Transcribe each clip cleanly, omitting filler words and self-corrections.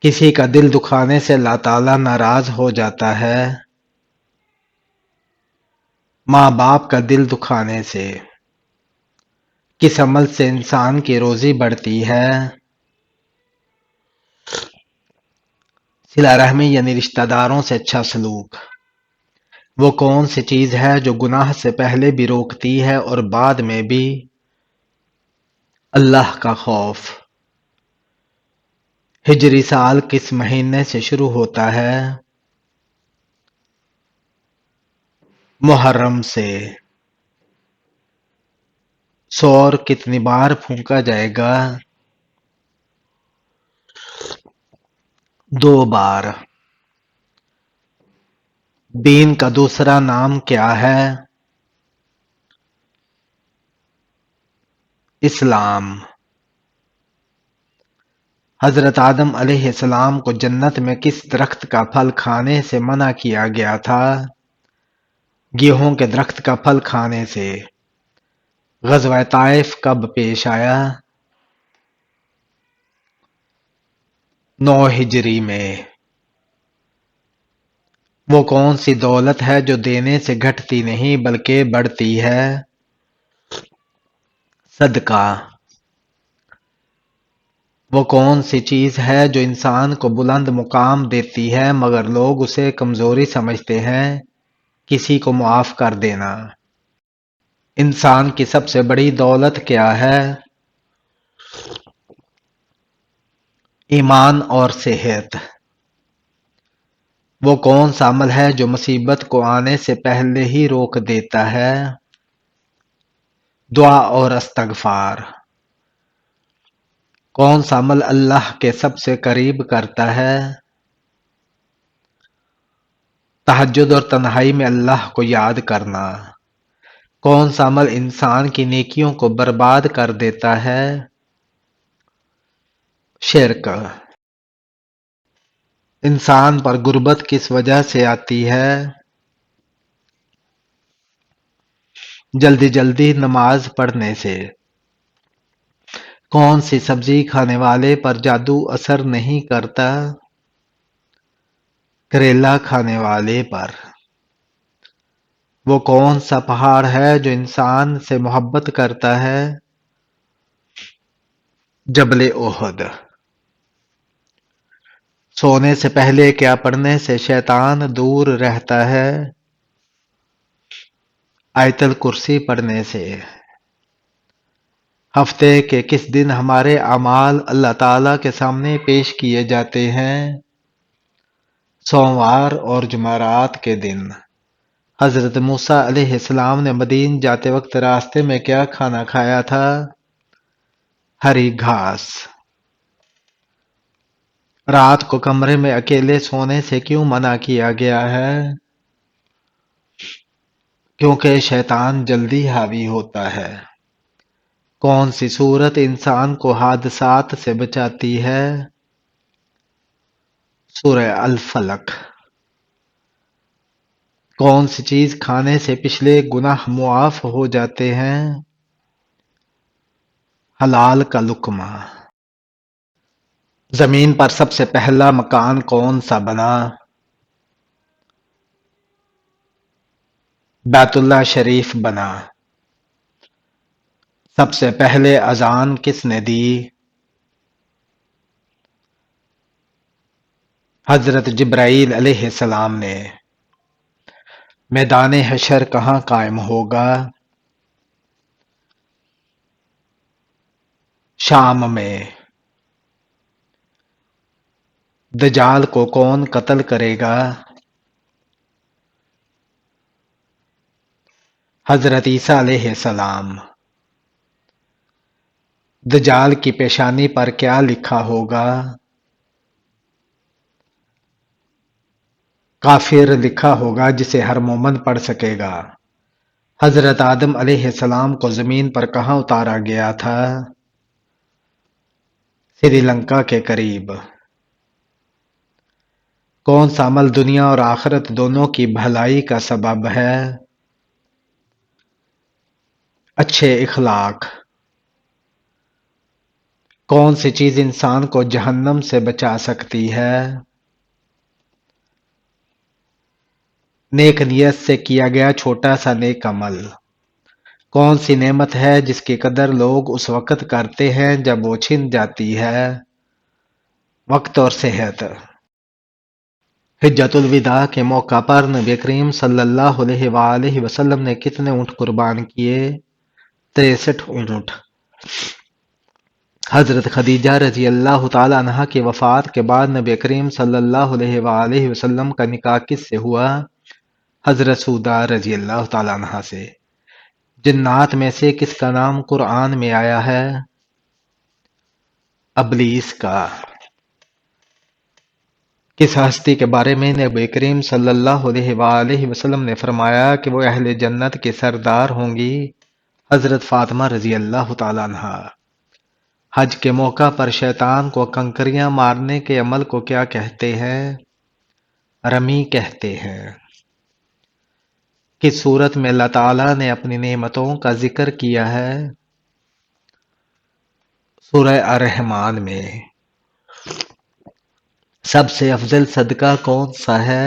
کسی کا دل دکھانے سے اللہ تعالیٰ ناراض ہو جاتا ہے، ماں باپ کا دل دکھانے سے۔ کس عمل سے انسان کی روزی بڑھتی ہے؟ صلہ رحمی یعنی رشتہ داروں سے اچھا سلوک۔ وہ کون سی چیز ہے جو گناہ سے پہلے بھی روکتی ہے اور بعد میں بھی؟ اللہ کا خوف۔ ہجری سال کس مہینے سے شروع ہوتا ہے؟ محرم سے۔ سور کتنی بار پھونکا جائے گا؟ 2 بار۔ دین کا دوسرا نام کیا ہے؟ اسلام۔ حضرت آدم علیہ السلام کو جنت میں کس درخت کا پھل کھانے سے منع کیا گیا تھا؟ گیہوں کے درخت کا پھل کھانے سے۔ غزوہ طائف کب پیش آیا؟ 9 ہجری میں۔ وہ کون سی دولت ہے جو دینے سے گھٹتی نہیں بلکہ بڑھتی ہے؟ صدقہ۔ وہ کون سی چیز ہے جو انسان کو بلند مقام دیتی ہے مگر لوگ اسے کمزوری سمجھتے ہیں؟ کسی کو معاف کر دینا۔ انسان کی سب سے بڑی دولت کیا ہے؟ ایمان اور صحت۔ وہ کون سا عمل ہے جو مصیبت کو آنے سے پہلے ہی روک دیتا ہے؟ دعا اور استغفار۔ کون سا عمل اللہ کے سب سے قریب کرتا ہے؟ تہجد اور تنہائی میں اللہ کو یاد کرنا۔ کون سا عمل انسان کی نیکیوں کو برباد کر دیتا ہے؟ شرک۔ انسان پر غربت کس وجہ سے آتی ہے؟ جلدی جلدی نماز پڑھنے سے۔ کون سی سبزی کھانے والے پر جادو اثر نہیں کرتا؟ کریلا کھانے والے پر۔ وہ کون سا پہاڑ ہے جو انسان سے محبت کرتا ہے؟ جبل احد۔ سونے سے پہلے کیا پڑھنے سے شیطان دور رہتا ہے؟ آیت الکرسی پڑھنے سے۔ ہفتے کے کس دن ہمارے اعمال اللہ تعالیٰ کے سامنے پیش کیے جاتے ہیں؟ سوموار اور جمعرات کے دن۔ حضرت موسیٰ علیہ السلام نے مدین جاتے وقت راستے میں کیا کھانا کھایا تھا؟ ہری گھاس۔ رات کو کمرے میں اکیلے سونے سے کیوں منع کیا گیا ہے؟ کیونکہ شیطان جلدی حاوی ہوتا ہے۔ کون سی صورت انسان کو حادثات سے بچاتی ہے؟ سورہ الفلق۔ کون سی چیز کھانے سے پچھلے گناہ معاف ہو جاتے ہیں؟ حلال کا لقمہ۔ زمین پر سب سے پہلا مکان کون سا بنا؟ بیت اللہ شریف بنا۔ سب سے پہلے اذان کس نے دی؟ حضرت جبرائیل علیہ السلام نے۔ میدان حشر کہاں قائم ہوگا؟ شام میں۔ دجال کو کون قتل کرے گا؟ حضرت عیسیٰ علیہ السلام۔ دجال کی پیشانی پر کیا لکھا ہوگا؟ کافر لکھا ہوگا جسے ہر مومن پڑھ سکے گا۔ حضرت آدم علیہ السلام کو زمین پر کہاں اتارا گیا تھا؟ سری لنکا کے قریب۔ کون سا عمل دنیا اور آخرت دونوں کی بھلائی کا سبب ہے؟ اچھے اخلاق۔ کون سی چیز انسان کو جہنم سے بچا سکتی ہے؟ نیک نیت سے کیا گیا چھوٹا سا نیک عمل۔ کون سی نعمت ہے جس کی قدر لوگ اس وقت کرتے ہیں جب وہ چھن جاتی ہے؟ وقت اور صحت۔ حجۃ الوداع کے موقع پر نبی کریم صلی اللہ علیہ وآلہ وسلم نے کتنے اونٹ قربان کیے؟ 63 اونٹ۔ حضرت خدیجہ رضی اللہ تعالی عنہا کی وفات کے بعد نبی کریم صلی اللہ علیہ وآلہ وسلم کا نکاح کس سے ہوا؟ حضرت سودہ رضی اللہ تعالی عنہا سے۔ جنات میں سے کس کا نام قرآن میں آیا ہے؟ ابلیس کا۔ کس ہستی کے بارے میں نبی کریم صلی اللہ علیہ وآلہ وسلم نے فرمایا کہ وہ اہل جنت کے سردار ہوں گی؟ حضرت فاطمہ رضی اللہ تعالی عنہا۔ حج کے موقع پر شیطان کو کنکریاں مارنے کے عمل کو کیا کہتے ہیں؟ رمی کہتے ہیں۔ کس صورت میں اللہ تعالیٰ نے اپنی نعمتوں کا ذکر کیا ہے؟ سورہ الرحمن میں۔ سب سے افضل صدقہ کون سا ہے؟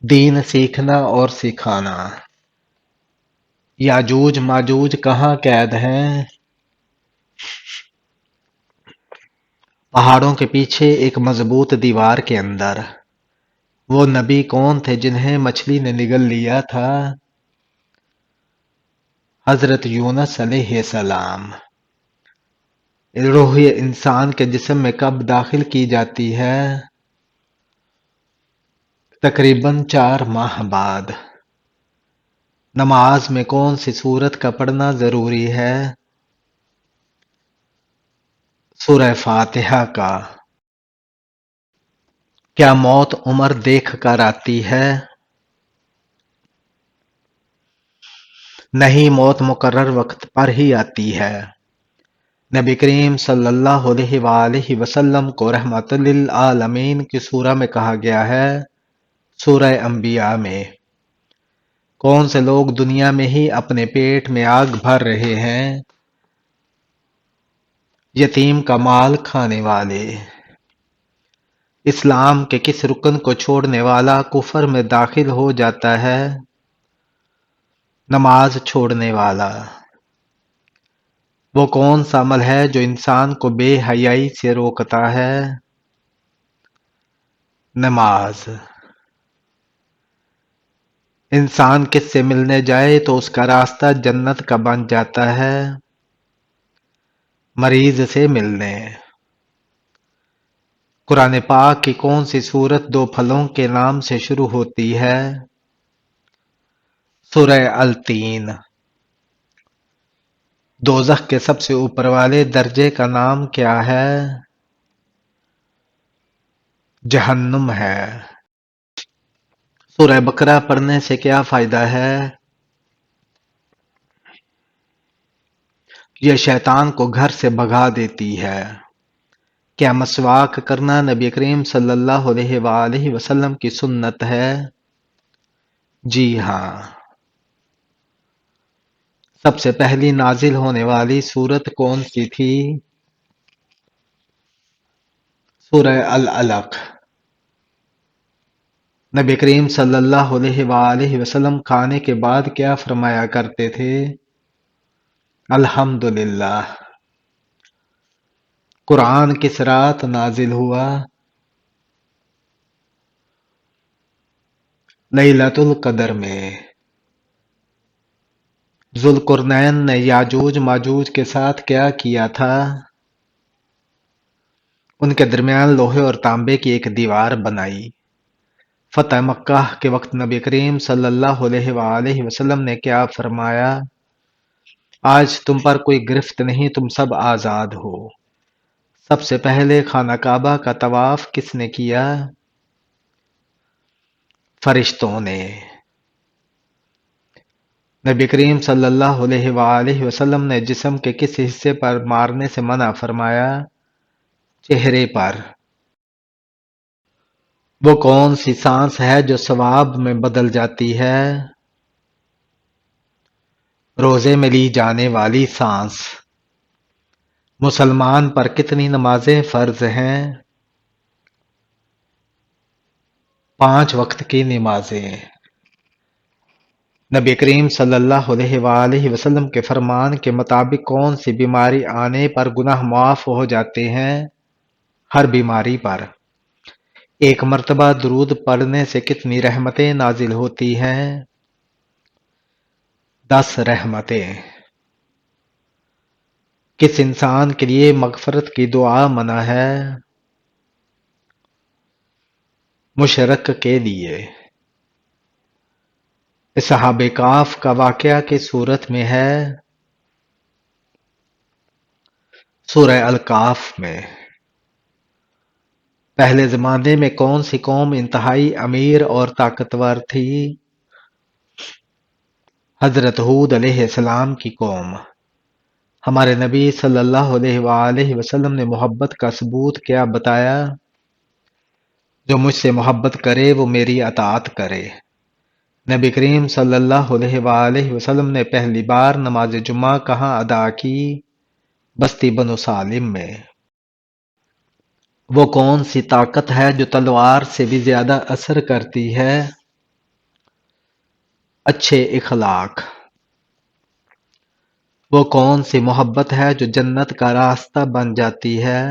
دین سیکھنا اور سکھانا۔ یاجوج ماجوج کہاں قید ہیں؟ پہاڑوں کے پیچھے ایک مضبوط دیوار کے اندر۔ وہ نبی کون تھے جنہیں مچھلی نے نگل لیا تھا؟ حضرت یونس علیہ السلام۔ روح انسان کے جسم میں کب داخل کی جاتی ہے؟ تقریباً 4 ماہ بعد۔ نماز میں کون سی سورت کا پڑھنا ضروری ہے؟ سورہ فاتحہ کا۔ کیا موت عمر دیکھ کر آتی ہے؟ نہیں، موت مقرر وقت پر ہی آتی ہے۔ نبی کریم صلی اللہ علیہ وآلہ وسلم کو رحمت للعالمین کی سورہ میں کہا گیا ہے؟ سورہ انبیاء میں۔ کون سے لوگ دنیا میں ہی اپنے پیٹ میں آگ بھر رہے ہیں؟ یتیم کا مال کھانے والے۔ اسلام کے کس رکن کو چھوڑنے والا کفر میں داخل ہو جاتا ہے؟ نماز چھوڑنے والا۔ وہ کون سا عمل ہے جو انسان کو بے حیائی سے روکتا ہے؟ نماز۔ انسان کس سے ملنے جائے تو اس کا راستہ جنت کا بن جاتا ہے؟ مریض سے ملنے۔ قرآن پاک کی کون سی سورت 2 پھلوں کے نام سے شروع ہوتی ہے؟ سورہ التین۔ دوزخ کے سب سے اوپر والے درجے کا نام کیا ہے؟ جہنم ہے۔ سورہ بقرہ پڑھنے سے کیا فائدہ ہے؟ یہ شیطان کو گھر سے بھگا دیتی ہے۔ کیا مسواک کرنا نبی کریم صلی اللہ علیہ وآلہ وسلم کی سنت ہے؟ جی ہاں۔ سب سے پہلی نازل ہونے والی سورت کون سی تھی؟ سورہ العلق۔ نبی کریم صلی اللہ علیہ وآلہ وسلم کھانے کے بعد کیا فرمایا کرتے تھے؟ الحمدللہ۔ قرآن کس رات نازل ہوا؟ لیلۃ القدر میں۔ ذوالقرنین نے یاجوج ماجوج کے ساتھ کیا کیا تھا؟ ان کے درمیان لوہے اور تانبے کی ایک دیوار بنائی۔ فتح مکہ کے وقت نبی کریم صلی اللہ علیہ وآلہ وسلم نے کیا فرمایا؟ آج تم پر کوئی گرفت نہیں، تم سب آزاد ہو۔ سب سے پہلے خانہ کعبہ کا طواف کس نے کیا؟ فرشتوں نے۔ نبی کریم صلی اللہ علیہ وآلہ وسلم نے جسم کے کس حصے پر مارنے سے منع فرمایا؟ چہرے پر۔ وہ کون سی سانس ہے جو ثواب میں بدل جاتی ہے؟ روزے میں لی جانے والی سانس۔ مسلمان پر کتنی نمازیں فرض ہیں؟ 5 وقت کی نمازیں۔ نبی کریم صلی اللہ علیہ وآلہ وسلم کے فرمان کے مطابق کون سی بیماری آنے پر گناہ معاف ہو جاتے ہیں؟ ہر بیماری پر۔ ایک مرتبہ درود پڑھنے سے کتنی رحمتیں نازل ہوتی ہیں؟ 10 رحمتیں۔ کس انسان کے لیے مغفرت کی دعا منع ہے؟ مشرک کے لیے۔ اصحاب کہف کا واقعہ کس سورت میں ہے؟ سورہ الکہف میں۔ پہلے زمانے میں کون سی قوم انتہائی امیر اور طاقتور تھی؟ حضرت ہود علیہ السلام کی قوم۔ ہمارے نبی صلی اللہ علیہ وآلہ وسلم نے محبت کا ثبوت کیا بتایا؟ جو مجھ سے محبت کرے وہ میری اطاعت کرے۔ نبی کریم صلی اللہ علیہ وآلہ وسلم نے پہلی بار نماز جمعہ کہاں ادا کی؟ بستی بنو سالم میں۔ وہ کون سی طاقت ہے جو تلوار سے بھی زیادہ اثر کرتی ہے؟ اچھے اخلاق۔ وہ کون سی محبت ہے جو جنت کا راستہ بن جاتی ہے؟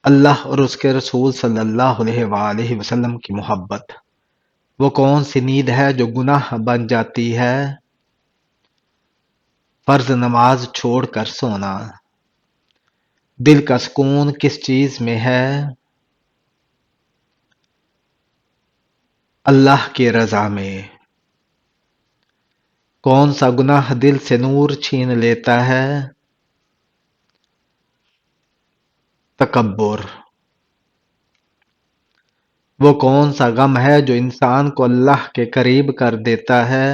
اللہ اور اس کے رسول صلی اللہ علیہ وآلہ وسلم کی محبت۔ وہ کون سی نیند ہے جو گناہ بن جاتی ہے؟ فرض نماز چھوڑ کر سونا۔ دل کا سکون کس چیز میں ہے؟ اللہ کی رضا میں۔ کون سا گناہ دل سے نور چھین لیتا ہے؟ تکبر۔ وہ کون سا غم ہے جو انسان کو اللہ کے قریب کر دیتا ہے؟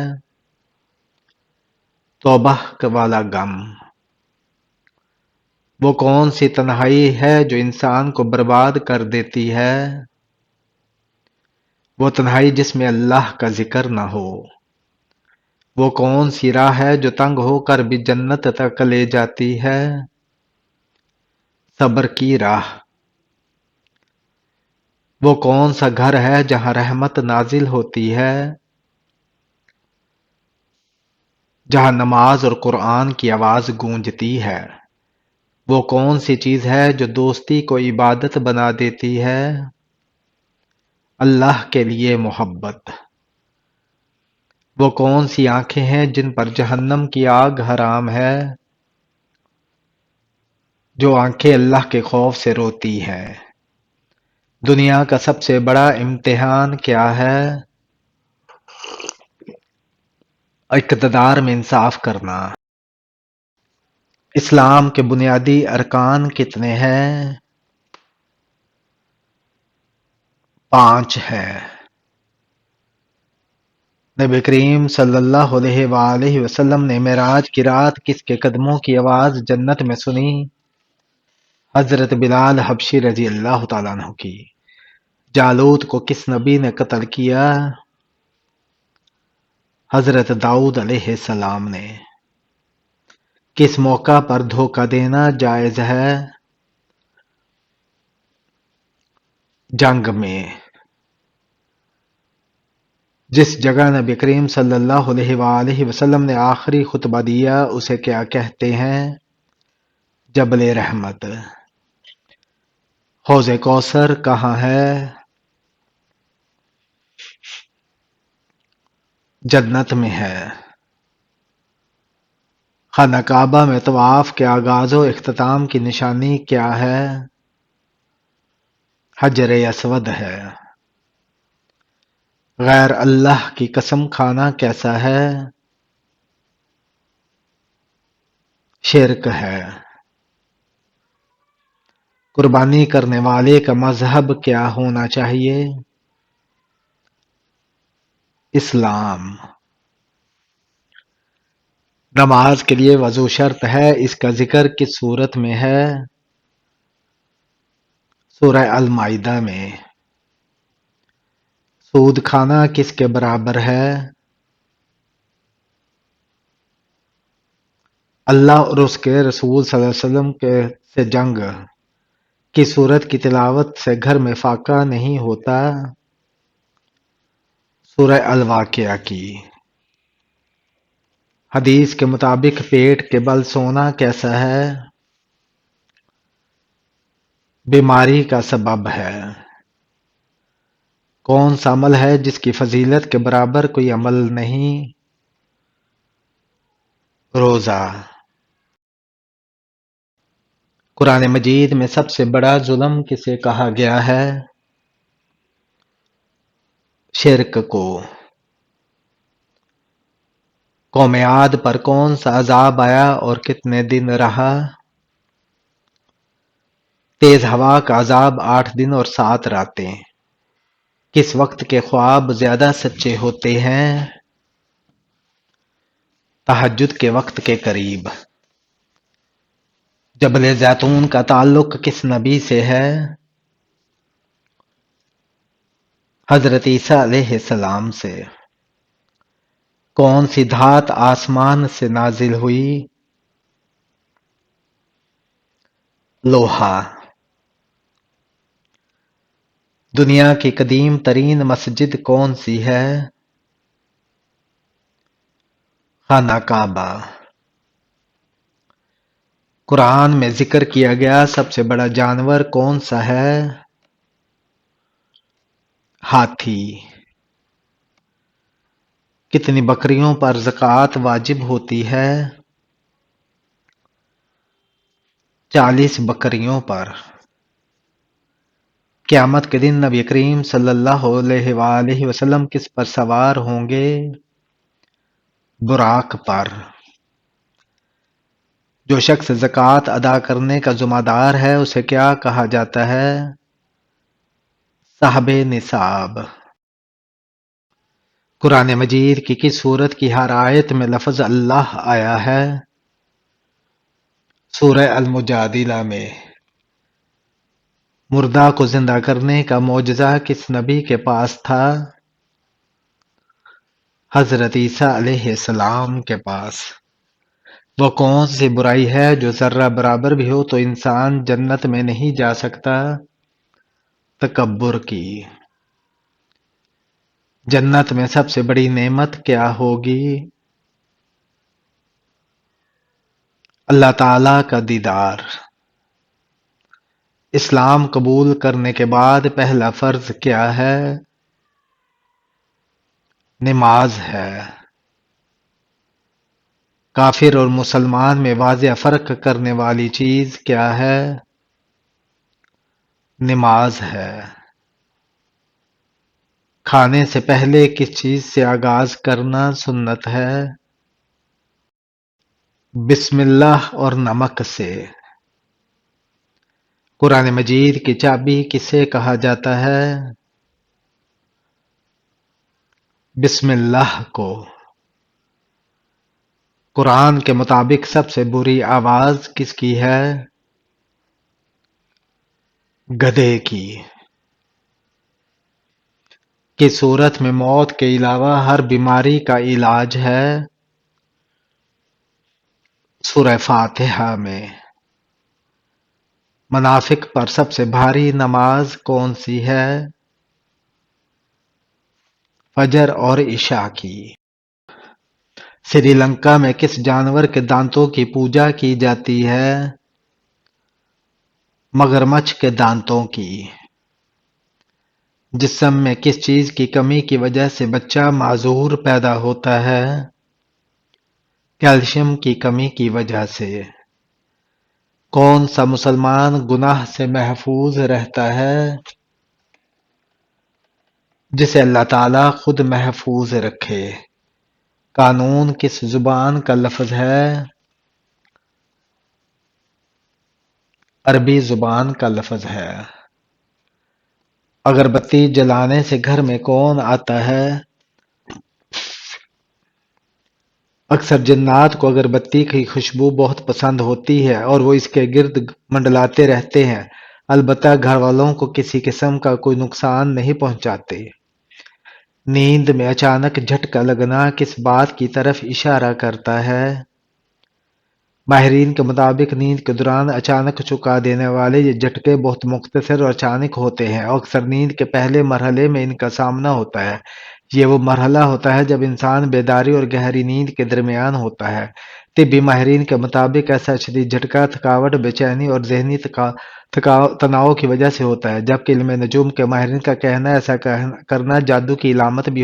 توبہ والا غم۔ وہ کون سی تنہائی ہے جو انسان کو برباد کر دیتی ہے؟ وہ تنہائی جس میں اللہ کا ذکر نہ ہو۔ وہ کون سی راہ ہے جو تنگ ہو کر بھی جنت تک لے جاتی ہے؟ صبر کی راہ۔ وہ کون سا گھر ہے جہاں رحمت نازل ہوتی ہے؟ جہاں نماز اور قرآن کی آواز گونجتی ہے۔ وہ کون سی چیز ہے جو دوستی کو عبادت بنا دیتی ہے؟ اللہ کے لیے محبت۔ وہ کون سی آنکھیں ہیں جن پر جہنم کی آگ حرام ہے؟ جو آنکھیں اللہ کے خوف سے روتی ہیں۔ دنیا کا سب سے بڑا امتحان کیا ہے؟ اقتدار میں انصاف کرنا۔ اسلام کے بنیادی ارکان کتنے ہیں؟ 5 ہیں۔ نبی کریم صلی اللہ علیہ وآلہ وسلم نے معراج کی رات کس کے قدموں کی آواز جنت میں سنی؟ حضرت بلال حبشی رضی اللہ تعالیٰ عنہ کی۔ جالوت کو کس نبی نے قتل کیا؟ حضرت داؤد علیہ السلام نے۔ کس موقع پر دھوکہ دینا جائز ہے؟ جنگ میں۔ جس جگہ نبی کریم صلی اللہ علیہ وآلہ وسلم نے آخری خطبہ دیا اسے کیا کہتے ہیں؟ جبل رحمت۔ حوض کوثر کہاں ہے؟ جنت میں ہے۔ خانہ کعبہ میں طواف کے آغاز و اختتام کی نشانی کیا ہے؟ حجر اسود ہے۔ غیر اللہ کی قسم کھانا کیسا ہے؟ شرک ہے۔ قربانی کرنے والے کا مذہب کیا ہونا چاہیے؟ اسلام۔ نماز کے لیے وضو شرط ہے، اس کا ذکر کس سورت میں ہے؟ سورہ المائدہ میں۔ سود کھانا کس کے برابر ہے؟ اللہ اور اس کے رسول صلی اللہ علیہ وسلم سے جنگ کی صورت کی تلاوت سے گھر میں فاقہ نہیں ہوتا۔ سورہ الواقعہ کی حدیث کے مطابق پیٹ کے بل سونا کیسا ہے؟ بیماری کا سبب ہے۔ کون سا عمل ہے جس کی فضیلت کے برابر کوئی عمل نہیں؟ روزہ۔ قرآن مجید میں سب سے بڑا ظلم کسے کہا گیا ہے؟ شرک کو۔ قوم عاد پر کون سا عذاب آیا اور کتنے دن رہا؟ تیز ہوا کا عذاب 8 دن اور 7 راتیں۔ کس وقت کے خواب زیادہ سچے ہوتے ہیں؟ تہجد کے وقت کے قریب۔ جبل زیتون کا تعلق کس نبی سے ہے؟ حضرت عیسیٰ علیہ السلام سے۔ کون سی دھات آسمان سے نازل ہوئی؟ لوہا۔ دنیا کی قدیم ترین مسجد کون سی ہے؟ خانہ کعبہ۔ قرآن میں ذکر کیا گیا سب سے بڑا جانور کون سا ہے؟ ہاتھی۔ کتنی بکریوں پر زکوٰۃ واجب ہوتی ہے؟ 40 بکریوں پر۔ قیامت کے دن نبی کریم صلی اللہ علیہ وآلہ وسلم کس پر سوار ہوں گے؟ براق پر۔ جو شخص زکوٰۃ ادا کرنے کا ذمہ دار ہے اسے کیا کہا جاتا ہے؟ صاحب نصاب۔ قرآن مجید کی کس سورت کی ہر آیت میں لفظ اللہ آیا ہے؟ سورہ المجادلہ میں۔ مردہ کو زندہ کرنے کا معجزہ کس نبی کے پاس تھا؟ حضرت عیسیٰ علیہ السلام کے پاس۔ وہ کون سی برائی ہے جو ذرہ برابر بھی ہو تو انسان جنت میں نہیں جا سکتا؟ تکبر کی۔ جنت میں سب سے بڑی نعمت کیا ہوگی؟ اللہ تعالی کا دیدار۔ اسلام قبول کرنے کے بعد پہلا فرض کیا ہے؟ نماز ہے۔ کافر اور مسلمان میں واضح فرق کرنے والی چیز کیا ہے؟ نماز ہے۔ کھانے سے پہلے کس چیز سے آغاز کرنا سنت ہے؟ بسم اللہ اور نمک سے۔ قرآن مجید کی چابی کسے کہا جاتا ہے؟ بسم اللہ کو۔ قرآن کے مطابق سب سے بری آواز کس کی ہے؟ گدھے کی۔ کس صورت میں موت کے علاوہ ہر بیماری کا علاج ہے؟ سورہ فاتحہ میں۔ منافق پر سب سے بھاری نماز کون سی ہے؟ فجر اور عشاء کی۔ سری لنکا میں کس جانور کے دانتوں کی پوجا کی جاتی ہے؟ مگرمچھ کے دانتوں کی۔ جسم میں کس چیز کی کمی کی وجہ سے بچہ معذور پیدا ہوتا ہے؟ کیلشیم کی کمی کی وجہ سے۔ کون سا مسلمان گناہ سے محفوظ رہتا ہے؟ جسے اللہ تعالیٰ خود محفوظ رکھے۔ قانون کس زبان کا لفظ ہے؟ عربی زبان کا لفظ ہے۔ اگربتی جلانے سے گھر میں کون آتا ہے؟ اکثر جنات کو اگربتی کی خوشبو بہت پسند ہوتی ہے اور وہ اس کے گرد منڈلاتے رہتے ہیں، البتہ گھر والوں کو کسی قسم کا کوئی نقصان نہیں پہنچاتے۔ نیند میں اچانک جھٹکا لگنا کس بات کی طرف اشارہ کرتا ہے؟ ماہرین کے مطابق نیند کے دوران اچانک چونکا دینے والے یہ جھٹکے بہت مختصر اور اچانک ہوتے ہیں اور اکثر نیند کے پہلے مرحلے میں ان کا سامنا ہوتا ہے۔ یہ وہ مرحلہ ہوتا ہے جب انسان بیداری اور گہری نیند کے درمیان ہوتا ہے۔ طبی ماہرین کے مطابق ایسا شدید جھٹکا تھکاوٹ، بے چینی اور ذہنی تناؤ کی وجہ سے ہوتا ہے، جبکہ علم نجوم کے ماہرین کا کہنا ہے ایسا کرنا جادو کی علامت بھی